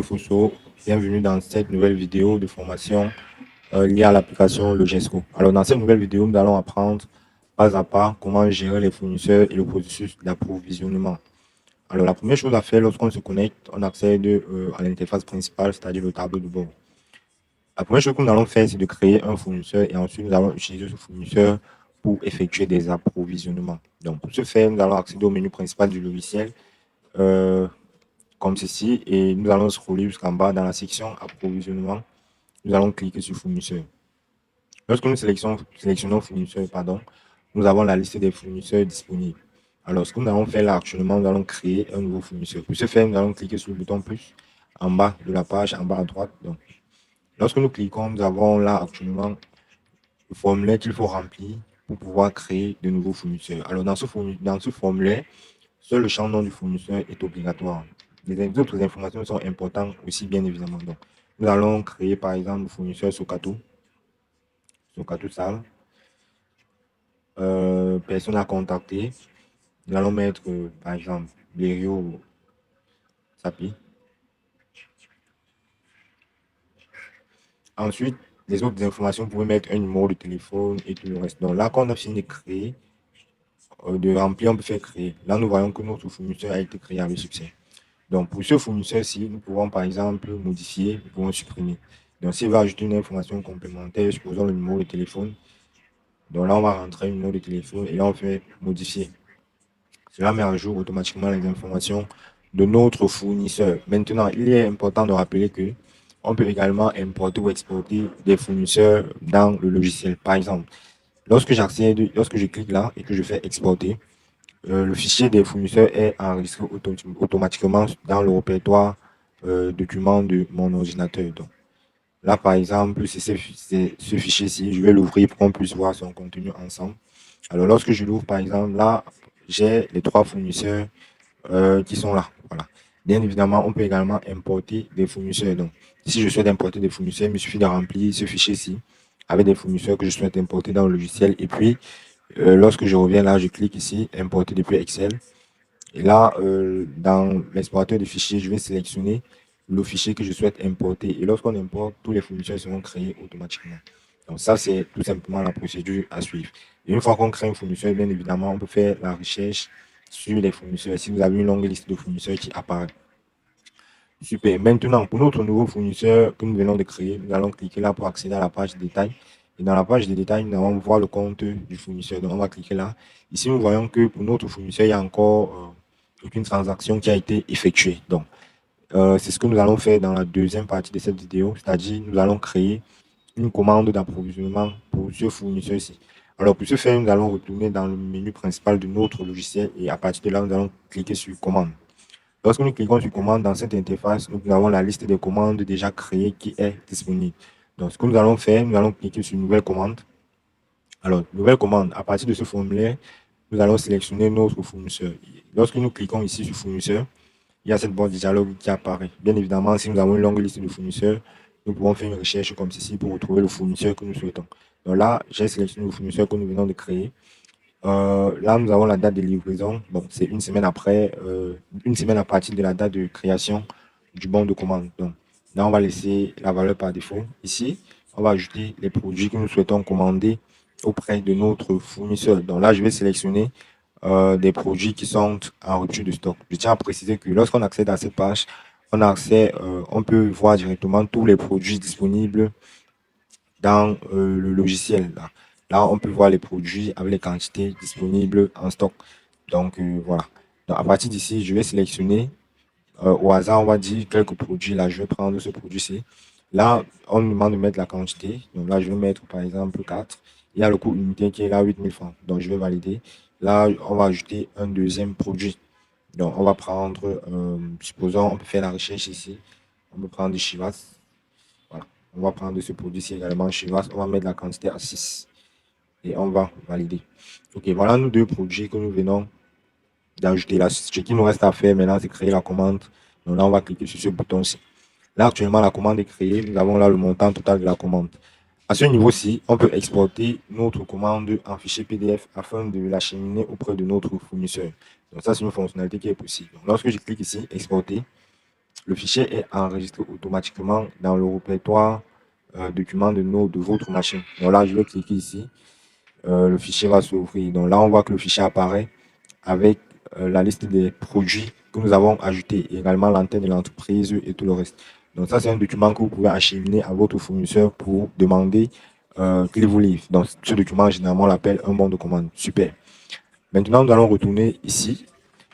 Fosso, bienvenue dans cette nouvelle vidéo de formation liée à l'application Logesco. Alors dans cette nouvelle vidéo, nous allons apprendre pas à pas comment gérer les fournisseurs et le processus d'approvisionnement. Alors la première chose à faire lorsqu'on se connecte, on accède à l'interface principale, c'est-à-dire le tableau de bord. La première chose que nous allons faire, c'est de créer un fournisseur et ensuite nous allons utiliser ce fournisseur pour effectuer des approvisionnements. Donc pour ce faire, nous allons accéder au menu principal du logiciel. euh, comme ceci et nous allons scroller jusqu'en bas dans la section approvisionnement. Nous allons cliquer sur fournisseur. Lorsque nous sélectionnons fournisseur, pardon, nous avons la liste des fournisseurs disponibles. Alors, ce que nous allons faire là actuellement, nous allons créer un nouveau fournisseur. Pour ce faire, nous allons cliquer sur le bouton plus en bas de la page, en bas à droite. Donc, lorsque nous cliquons, nous avons là actuellement le formulaire qu'il faut remplir pour pouvoir créer de nouveaux fournisseurs. Alors, dans ce formulaire, seul le champ nom du fournisseur est obligatoire. Les autres informations sont importantes aussi, bien évidemment. Donc, nous allons créer par exemple le fournisseur Sokato, Sokato Sal, personne à contacter. Nous allons mettre par exemple Blériot Sapi. Ensuite, les autres informations, vous pouvez mettre un numéro de téléphone et tout le reste. Donc là, quand on a fini de créer, de remplir, on peut faire créer. Là, nous voyons que notre fournisseur a été créé avec succès. Donc, pour ce fournisseur-ci, nous pouvons par exemple modifier, nous pouvons supprimer. Donc, s'il va ajouter une information complémentaire, supposons le numéro de téléphone, donc là, on va rentrer le numéro de téléphone et là, on fait modifier. Cela met à jour automatiquement les informations de notre fournisseur. Maintenant, il est important de rappeler que on peut également importer ou exporter des fournisseurs dans le logiciel. Par exemple, lorsque je clique là et que je fais exporter, le fichier des fournisseurs est enregistré automatiquement dans le répertoire document de mon ordinateur. Donc, là, par exemple, c'est ce fichier-ci, je vais l'ouvrir pour qu'on puisse voir son contenu ensemble. Alors, lorsque je l'ouvre, par exemple, là, j'ai les trois fournisseurs qui sont là. Voilà. Bien évidemment, on peut également importer des fournisseurs. Donc, si je souhaite importer des fournisseurs, il me suffit de remplir ce fichier-ci avec des fournisseurs que je souhaite importer dans le logiciel. Et puis, lorsque je reviens là, je clique ici, importer depuis Excel. Et là, dans l'explorateur de fichiers, je vais sélectionner le fichier que je souhaite importer. Et lorsqu'on importe, tous les fournisseurs seront créés automatiquement. Donc ça, c'est tout simplement la procédure à suivre. Et une fois qu'on crée un fournisseur, bien évidemment, on peut faire la recherche sur les fournisseurs. Si vous avez une longue liste de fournisseurs qui apparaît. Super. Maintenant, pour notre nouveau fournisseur que nous venons de créer, nous allons cliquer là pour accéder à la page de détail. Et dans la page de détail, nous allons voir le compte du fournisseur. Donc, on va cliquer là. Ici, nous voyons que pour notre fournisseur, il y a encore aucune transaction qui a été effectuée. Donc, c'est ce que nous allons faire dans la deuxième partie de cette vidéo, c'est-à-dire nous allons créer une commande d'approvisionnement pour ce fournisseur-ci. Alors, pour ce faire, nous allons retourner dans le menu principal de notre logiciel et à partir de là, nous allons cliquer sur commande. Lorsque nous cliquons sur commande dans cette interface, nous avons la liste des commandes déjà créées qui est disponible. Donc, ce que nous allons faire, nous allons cliquer sur nouvelle commande. Alors, nouvelle commande, à partir de ce formulaire, nous allons sélectionner notre fournisseur. Lorsque nous cliquons ici sur fournisseur, il y a cette boîte de dialogue qui apparaît. Bien évidemment, si nous avons une longue liste de fournisseurs, nous pouvons faire une recherche comme ceci pour retrouver le fournisseur que nous souhaitons. Donc là, j'ai sélectionné le fournisseur que nous venons de créer. Là, nous avons la date de livraison. Bon, c'est une semaine après, une semaine à partir de la date de création du bon de commande. Donc, là, on va laisser la valeur par défaut. Ici, on va ajouter les produits que nous souhaitons commander auprès de notre fournisseur. Donc là, je vais sélectionner des produits qui sont en rupture de stock. Je tiens à préciser que lorsqu'on accède à cette page, on peut voir directement tous les produits disponibles dans le logiciel. Là, on peut voir les produits avec les quantités disponibles en stock. Donc, voilà. Donc, à partir d'ici, je vais sélectionner au hasard, on va dire quelques produits. Là, je vais prendre ce produit-ci. Là, on nous demande de mettre la quantité. Donc là, je vais mettre par exemple 4. Il y a le coût unité qui est là, 8 000 francs. Donc, je vais valider. Là, on va ajouter un deuxième produit. Donc, on va prendre, supposons, on peut faire la recherche ici. On peut prendre du Chivas. Voilà. On va prendre ce produit-ci également, Chivas. On va mettre la quantité à 6 et on va valider. Ok, voilà nos deux produits que nous venons d'ajouter là. Ce qui nous reste à faire maintenant, c'est créer la commande. Donc là, on va cliquer sur ce bouton-ci. Là, actuellement, la commande est créée. Nous avons là le montant total de la commande. À ce niveau-ci, on peut exporter notre commande en fichier PDF afin de l'acheminer auprès de notre fournisseur. Donc ça, c'est une fonctionnalité qui est possible. Donc, lorsque je clique ici, exporter, Le fichier est enregistré automatiquement dans le répertoire document de votre machine. Donc là, je vais cliquer ici. Le fichier va s'ouvrir. Donc là, on voit que le fichier apparaît avec la liste des produits que nous avons ajoutés, également l'antenne de l'entreprise et tout le reste. Donc ça, c'est un document que vous pouvez acheminer à votre fournisseur pour demander qu'il vous livre. Donc ce document, généralement, on l'appelle un bon de commande. Super. Maintenant, nous allons retourner ici.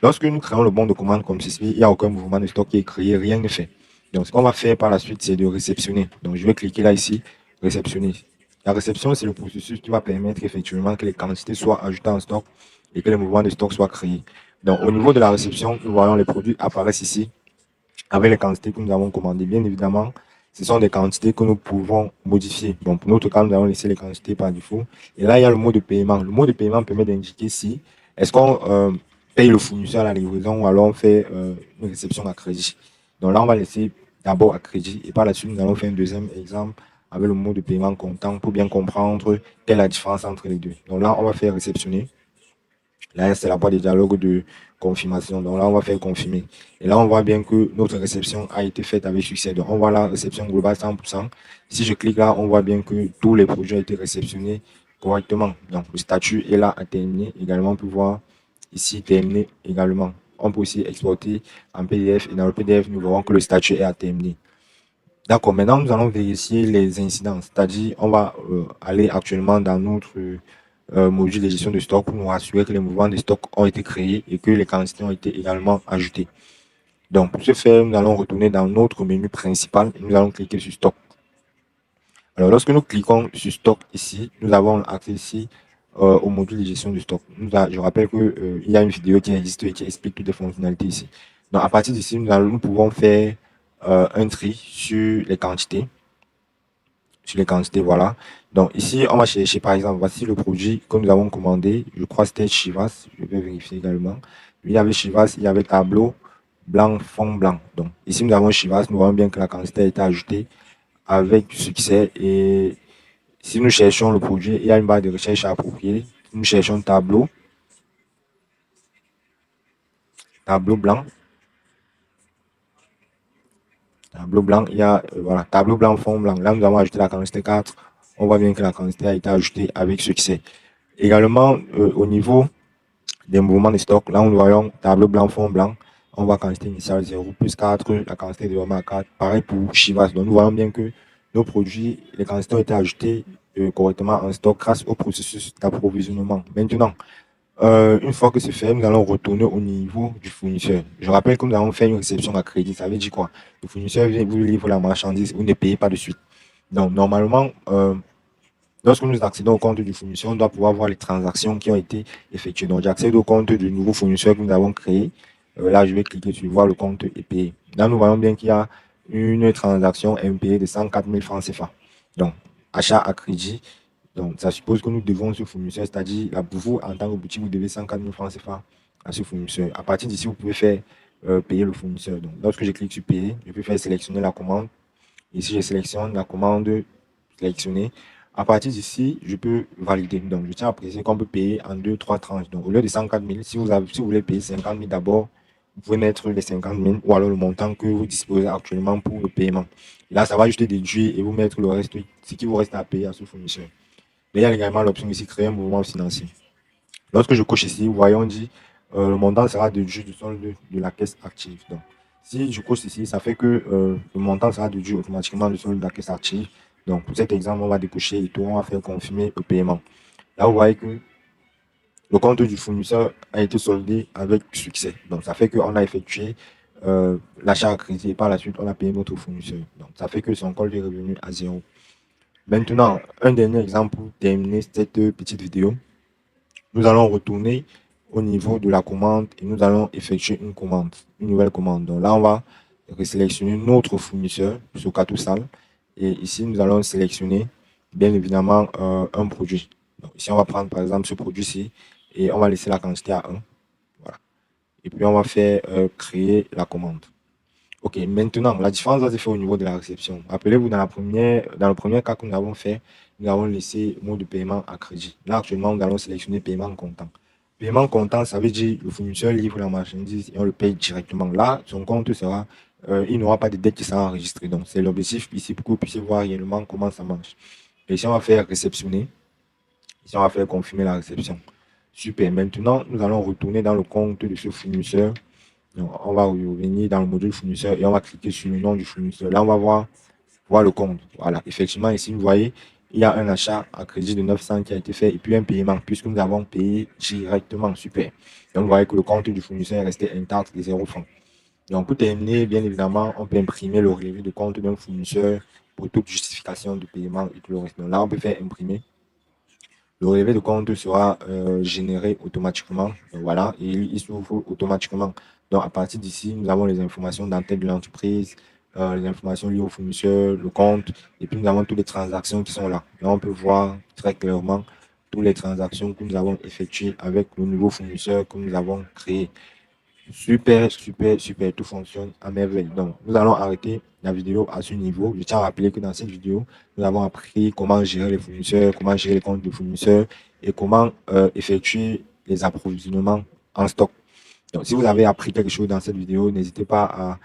Lorsque nous créons le bon de commande comme ceci, il n'y a aucun mouvement de stock qui est créé, rien n'est fait. Donc, ce qu'on va faire par la suite, c'est de réceptionner. Donc, je vais cliquer là ici, réceptionner. La réception, c'est le processus qui va permettre effectivement que les quantités soient ajoutées en stock et que les mouvements de stock soient créés. Donc, au niveau de la réception, nous voyons les produits apparaissent ici avec les quantités que nous avons commandées. Bien évidemment, ce sont des quantités que nous pouvons modifier. Donc, pour notre cas, nous allons laisser les quantités par défaut. Et là, il y a le mot de paiement. Le mot de paiement permet d'indiquer si est-ce qu'on paye le fournisseur à la livraison ou alors on fait une réception à crédit. Donc là, on va laisser d'abord à crédit et par la suite, nous allons faire un deuxième exemple avec le mot de paiement comptant pour bien comprendre quelle est la différence entre les deux. Donc là, on va faire réceptionner. Là, c'est la boîte de dialogue de confirmation. Donc là, on va faire confirmer. Et là, on voit bien que notre réception a été faite avec succès. Donc, on voit la réception globale 100%. Si je clique là, on voit bien que tous les produits ont été réceptionnés correctement. Donc, le statut est là à terminer. Également, on peut voir ici terminé également. On peut aussi exporter en PDF. Et dans le PDF, nous verrons que le statut est à terminer. D'accord, maintenant nous allons vérifier les incidents, c'est-à-dire on va aller actuellement dans notre module de gestion de stock pour nous rassurer que les mouvements de stock ont été créés et que les quantités ont été également ajoutées. Donc pour ce faire, nous allons retourner dans notre menu principal et nous allons cliquer sur stock. Alors lorsque nous cliquons sur stock ici, nous avons accès ici au module de gestion de stock. Je rappelle qu'il y a une vidéo qui existe et qui explique toutes les fonctionnalités ici. Donc à partir d'ici, nous pouvons faire un tri sur les quantités. Voilà. Donc ici, on va chercher, par exemple, voici le produit que nous avons commandé. Je crois que c'était Chivas. Je vais vérifier également. Il y avait Chivas, il y avait tableau blanc, fond blanc. Donc ici, nous avons Chivas. Nous voyons bien que la quantité a été ajoutée avec succès. Et si nous cherchons le produit, il y a une barre de recherche appropriée. Nous cherchons tableau blanc. Tableau blanc, il y a, voilà, tableau blanc, fond blanc. Là, nous avons ajouté la quantité 4. On voit bien que la quantité a été ajoutée avec succès. Également, au niveau des mouvements de stock, là, nous voyons tableau blanc, fond blanc. On voit quantité initiale 0 plus 4, la quantité de vraiment 4. Pareil pour Chivas. Donc, nous voyons bien que nos produits, les quantités ont été ajoutées correctement en stock grâce au processus d'approvisionnement. Maintenant, une fois que c'est fait, nous allons retourner au niveau du fournisseur. Je rappelle que nous allons faire une réception à crédit. Ça veut dire quoi? Le fournisseur vient vous livre la marchandise, vous ne payez pas de suite. Donc, normalement, lorsque nous accédons au compte du fournisseur, on doit pouvoir voir les transactions qui ont été effectuées. Donc, j'accède au compte du nouveau fournisseur que nous avons créé. Là, je vais cliquer sur voir le compte et payer. Là, nous voyons bien qu'il y a une transaction impayée de 104 000 francs CFA. Donc, achat à crédit. Donc, ça suppose que nous devons ce fournisseur, c'est-à-dire, là, pour vous, en tant que boutique, vous devez 104 000 francs CFA à ce fournisseur. À partir d'ici, vous pouvez faire payer le fournisseur. Donc, lorsque je clique sur payer, je peux faire sélectionner la commande. Ici, je sélectionne la commande sélectionnée. À partir d'ici, je peux valider. Donc, je tiens à préciser qu'on peut payer en 2, 3 tranches. Donc, au lieu de 104 000, si vous voulez payer 50 000 d'abord, vous pouvez mettre les 50 000 ou alors le montant que vous disposez actuellement pour le paiement. Là, ça va juste déduire et vous mettre le reste, ce qui vous reste à payer à ce fournisseur. Mais il y a également l'option ici, créer un mouvement financier. Lorsque je coche ici, vous voyez, on dit le montant sera déduit du solde de la caisse active. Donc, si je coche ici, ça fait que le montant sera déduit automatiquement du solde de la caisse active. Donc, pour cet exemple, on va décocher et tout, on va faire confirmer le paiement. Là, vous voyez que le compte du fournisseur a été soldé avec succès. Donc, ça fait qu'on a effectué l'achat à crédit et par la suite, on a payé notre fournisseur. Donc, ça fait que son compte est revenu à zéro. Maintenant, un dernier exemple pour terminer cette petite vidéo. Nous allons retourner au niveau de la commande et nous allons effectuer une commande, une nouvelle commande. Donc là, on va sélectionner notre fournisseur sur Katoussal. Et ici, nous allons sélectionner bien évidemment un produit. Donc ici, on va prendre par exemple ce produit-ci et on va laisser la quantité à 1. Voilà. Et puis, on va faire créer la commande. Ok, maintenant, la différence va se faire au niveau de la réception. Rappelez-vous, dans le premier cas que nous avons fait, nous avons laissé le mode de paiement à crédit. Là, actuellement, nous allons sélectionner paiement comptant. Paiement comptant, ça veut dire le fournisseur livre la marchandise et on le paye directement. Là, son compte sera il n'aura pas de dette qui sera enregistrée. Donc, c'est l'objectif ici pour que vous puissiez voir réellement comment ça marche. Et si on va faire réceptionner, ici on va faire confirmer la réception. Super. Maintenant, nous allons retourner dans le compte de ce fournisseur. Donc, on va revenir dans le module fournisseur et on va cliquer sur le nom du fournisseur. Là, on va voir le compte. Voilà. Effectivement, ici, vous voyez, il y a un achat à crédit de 900 qui a été fait et puis un paiement puisque nous avons payé directement. Super. Donc, vous voyez que le compte du fournisseur est resté intact de 0 francs. Donc, pour terminer, bien évidemment, on peut imprimer le relevé de compte d'un fournisseur pour toute justification de paiement et tout le reste. Donc là, on peut faire imprimer. Le relevé de compte sera généré automatiquement. Donc, voilà, et il s'ouvre automatiquement. Donc, à partir d'ici, nous avons les informations d'entête de l'entreprise, les informations liées au fournisseur, le compte, et puis nous avons toutes les transactions qui sont là. Là, on peut voir très clairement toutes les transactions que nous avons effectuées avec le nouveau fournisseur que nous avons créé. Super, super, super, tout fonctionne à merveille. Donc, nous allons arrêter la vidéo à ce niveau. Je tiens à rappeler que dans cette vidéo, nous avons appris comment gérer les fournisseurs, comment gérer les comptes de fournisseurs et comment effectuer les approvisionnements en stock. Donc, si vous avez appris quelque chose dans cette vidéo, n'hésitez pas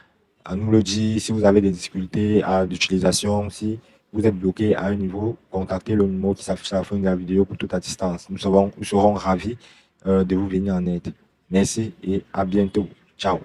à nous le dire. Si vous avez des difficultés d'utilisation, si vous êtes bloqué à un niveau, contactez le numéro qui s'affiche à la fin de la vidéo pour toute assistance. Nous serons ravis de vous venir en aide. Merci et à bientôt. Ciao.